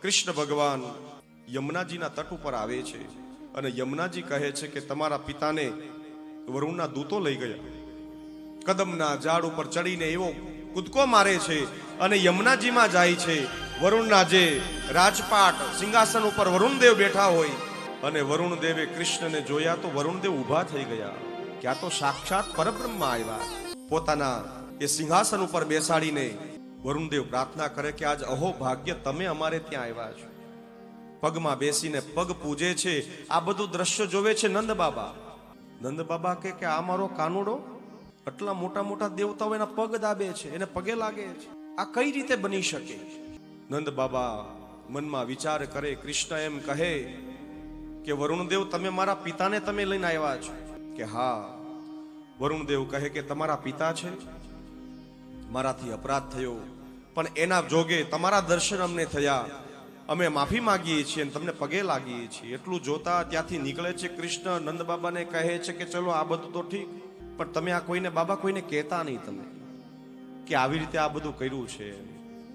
કૃષ્ણ ભગવાન યમુનાજીના તટ ઉપર આવે છે અને યમુનાજી કહે છે કે તમારા પિતાને વરુણના દૂતો લઈ ગયા. કદમના ઝાડ ઉપર ચડીને એવો કૂદકો મારે છે અને યમુનાજીમાં જાય છે. વરુણના જે રાજપાટ સિંહાસન ઉપર વરુણદેવ બેઠા હોય અને વરુણદેવે કૃષ્ણને જોયા તો વરુણદેવ ઊભા થઈ ગયા. ક્યાં તો સાક્ષાત પરબ્રહ્મ આવ્યા. પોતાના એ સિંહાસન ઉપર બેસાડીને વરુણદેવ પ્રાર્થના કરે કે આજ અહો ભાગ્ય તમે અમારે ત્યાં આવ્યા છો. પગમાં બેસીને પગ પૂજે છે. આ બધું દ્રશ્ય જોવે છે નંદ બાબા. નંદ બાબા કે આ મારો કાનુડો આટલા મોટા મોટા દેવતાઓ એના પગ દાબે છે, એને પગે લાગે છે, આ કઈ રીતે બની શકે? નંદ બાબા મનમાં વિચાર કરે. કૃષ્ણ એમ કહે કે વરુણદેવ તમે મારા પિતાને તમે લઈને આવ્યા છો? કે હા. વરુણદેવ કહે કે તમારા પિતા છે, મારાથી અપરાધ થયો પણ એના જોગે તમારા દર્શન અમને થયા, અમે માફી માંગીએ છીએ અને તમને પગે લાગીએ છીએ. એટલું જોતા ત્યાંથી નીકળે છે કૃષ્ણ. નંદ બાબાને કહે છે કે ચલો આ બધું તો ઠીક, પણ તમે આ કોઈને બાબા કોઈને કહેતા નહીં તમે કે આવી રીતે આ બધું કર્યું છે.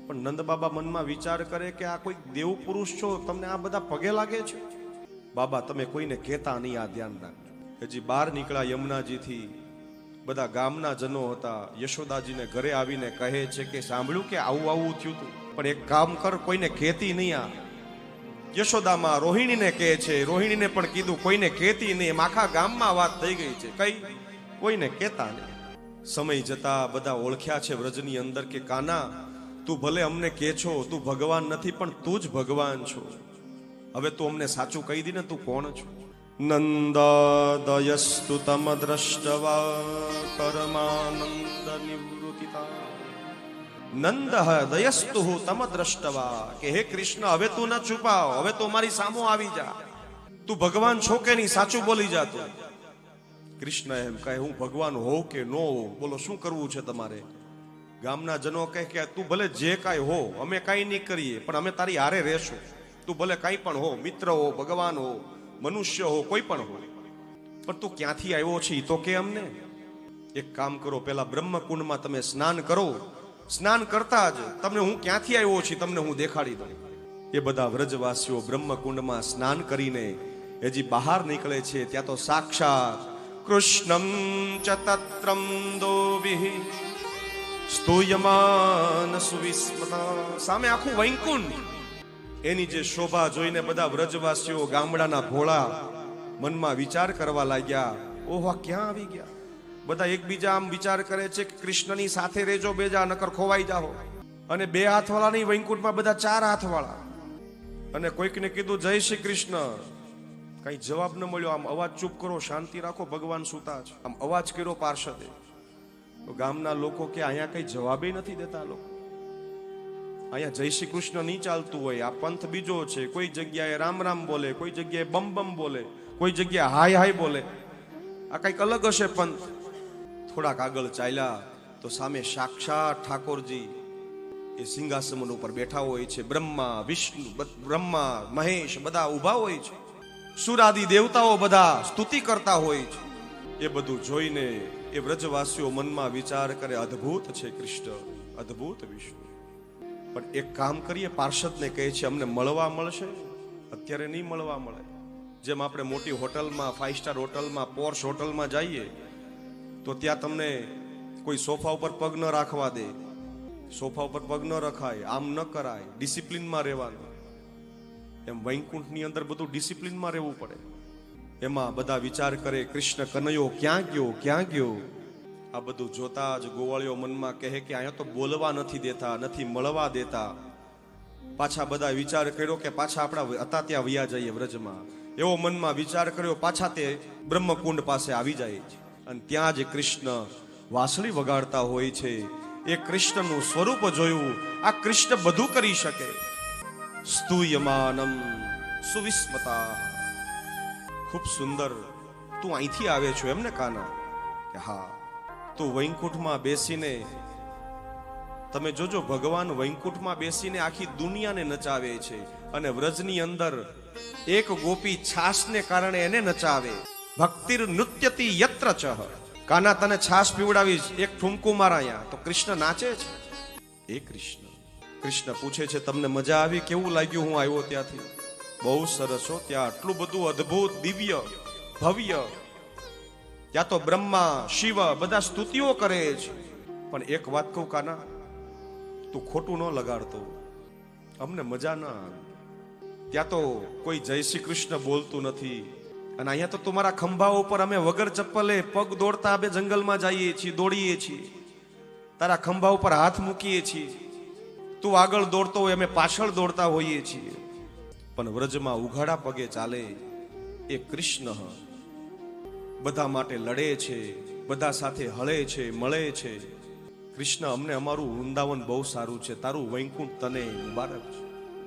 પણ નંદ બાબા મનમાં વિચાર કરે કે આ કોઈ દેવ પુરુષ છો, તમને આ બધા પગે લાગે છે? બાબા તમે કોઈને કહેતા નહીં, આ ધ્યાન રાખજો. હજી બહાર નીકળ્યા યમુનાજીથી બધા ગામના જનો હતા. યશોદાજીને ઘરે આવીને કહે છે કે સાંભળ્યું કે આવું આવું થયું હતું, પણ એક કામ કર, કોઈને કહેતી નહીં. આ યશોદામાં રોહિણીને કહે છે, રોહિણીને પણ કીધું કોઈને કહેતી નહીં. એમ આખા ગામમાં વાત થઈ ગઈ છે, કઈ કોઈને કહેતા નહીં. સમય જતા બધા ઓળખ્યા છે વ્રજની અંદર કે કાના તું ભલે અમને કહે છો તું ભગવાન નથી, પણ તું જ ભગવાન છો. હવે તું અમને સાચું કહી દી ને, તું કોણ છો? નંદાદયસ્તુ તમ દ્રષ્ટવા કર્માનંદ નિવૃત્તિતા. નંદ દયસ્તુ તમ દ્રષ્ટવા કે હે કૃષ્ણ હવે તું ન છુપાવ, હવે તો મારી સામો આવી જા. તું ભગવાન છો કે નહીં સાચું બોલી જા તું. કૃષ્ણ એમ કહે હું ભગવાન હોઉં કે નો હોઉં, બોલો શું કરવું છે તમારે? ગામના જનો કહે કે તું ભલે જે કાંઈ હો, અમે કાંઈ નહીં કરીએ, પણ અમે તારી હારે રહેશું. તું ભલે કાંઈ પણ હો, મિત્ર હો, ભગવાન હો, મનુષ્ય હો, કોઈ પણ હો, પણ તું ક્યાંથી આવ્યો છે એ તો કે અમને. એક કામ કરો, પેલા બ્રહ્મકુંડમાં તમે સ્નાન કરો. સ્નાન કરતા જ તમને હું ક્યાંથી આવ્યો છું તમને હું દેખાડી દઉં. એ બધા વ્રજવાસીઓ બ્રહ્મકુંડમાં સ્નાન કરીને હજી બહાર નીકળે છે ત્યાં તો સાક્ષાત કૃષ્ણમ ચ તત્રમ દોભિઃ સ્તુયમાન સુવિસ્મતા. સામે આખું વૈકુંઠ. એની જે શોભા જોઈને બધા વ્રજવાસીઓ ગામડાના ભોળા મનમાં વિચાર કરવા લાગ્યા, ઓહો ક્યાં આવી ગયા? બધા એકબીજા આમ વિચાર કરે છે કે કૃષ્ણની સાથે રેજો બેજા નકર ખોવાઈ જાઓ. અને બે હાથવાળા નહીં, વૈકુંઠમાં બધા ચાર હાથવાળા. અને કોઈકને કીધું જય શ્રી કૃષ્ણ, કઈ જવાબ ન મળ્યો. આમ અવાજ ચૂપ કરો, શાંતિ રાખો, ભગવાન સૂતા છે. આમ અવાજ કર્યો પાર્ષદે. તો ગામના લોકો કે અહીંયા કઈ જવાબે નથી દેતા. લોકો અહીંયા જય શ્રી કૃષ્ણ નહીં ચાલતું હોય, આ પંથ બીજો છે. કોઈ જગ્યાએ રામ રામ બોલે, કોઈ જગ્યાએ બમ બમ બોલે, કોઈ જગ્યાએ હાય હાય બોલે. આ કઈક અલગ હશે પંથ. થોડાક આગળ ચાલ્યા તો સામે સાક્ષાત ઠાકોરજી એ સિંહાસન ઉપર બેઠા હોય છે. બ્રહ્મા વિષ્ણુ, બ્રહ્મા મહેશ બધા ઊભા હોય છે. સુરાદી દેવતાઓ બધા સ્તુતિ કરતા હોય છે. એ બધું જોઈને એ વ્રજવાસીઓ મનમાં વિચાર કરે અદ્ભુત છે કૃષ્ણ, અદ્ભુત વિષ્ણુ. પણ એક કામ કરીએ, પાર્ષદને કહે છે અમને મળવા મળશે? અત્યારે નહીં મળવા મળે. જેમ આપણે મોટી હોટલમાં, 5 સ્ટાર હોટલમાં, પોર્શ હોટલમાં જઈએ તો ત્યાં તમને કોઈ સોફા ઉપર પગ ન રાખવા દે. સોફા ઉપર પગ ન રખાય, આમ ન કરાય, ડિસિપ્લિનમાં રહેવાનું. એમ વૈકુંઠની અંદર બધું ડિસિપ્લિનમાં રહેવું પડે. એમાં બધા વિચાર કરે કૃષ્ણ કનૈયો ક્યાં ગયો, ક્યાં ગયો? આ બધું જોતા જ ગોવાળીઓ મનમાં કહે કે અહીંયા તો બોલવા નથી દેતા, નથી મળવા દેતા. પાછા બધા વિચાર કર્યો કે પાછા આપણા હતા ત્યાં વયા જઈએ વ્રજમાં. એવો મનમાં વિચાર કર્યો, પાછા તે બ્રહ્મકુંડ પાસે આવી જાય છે. અને ત્યાં જ કૃષ્ણ વાંસળી વગાડતા હોય છે. એ કૃષ્ણનું સ્વરૂપ જોયું. આ કૃષ્ણ બધું કરી શકે. સ્તુયમાનમ સુવિસ્મતા. ખૂબ સુંદર. તું અહીંથી આવે છો એમને કાના? કે હા. તું વૈકુંઠમાં બેસીને, તમે જોજો ભગવાન વૈકુંઠમાં બેસીને આખી દુનિયાને નચાવે છે. અને વ્રજની અંદર એક ગોપી છાસને કારણે એને નચાવે. ભક્તિર નૃત્યતિ યત્ર ચહ. કાના તને છાસ પીવડાવીશ, એક ઠુમકું મારા અહીંયા, તો કૃષ્ણ નાચે છે. એ કૃષ્ણ કૃષ્ણ પૂછે છે તમને મજા આવી, કેવું લાગ્યું હું આવ્યો ત્યાંથી? બહુ સરસ હો, ત્યાં આટલું બધું અદ્ભુત દિવ્ય ભવ્ય, ત્યાં તો બ્રહ્મા શિવ બધા સ્તુતિઓ કરે છે. પણ એક વાત કહું કાના, તું ખોટું ન લગાડતો, અમને મજા ના આવે. ત્યાં તો કોઈ જય શ્રી કૃષ્ણ બોલતું નથી, અને અહીંયા તો તમારા ખંભા ઉપર અમે વગર ચપ્પલે પગ દોડતા અમે જંગલમાં જઈએ છીએ, દોડીએ છીએ, તારા ખંભા ઉપર હાથ મૂકીએ છીએ, તું આગળ દોડતો હોય અમે પાછળ દોડતા હોઈએ છીએ. પણ વ્રજમાં ઉઘાડા પગે ચાલે એ કૃષ્ણ બધા માટે લડે છે, બધા સાથે હળે છે, મળે છે. કૃષ્ણ અમને અમારું વૃંદાવન બહુ સારું છે, તારું વૈકુંઠ તને મુબારક છે.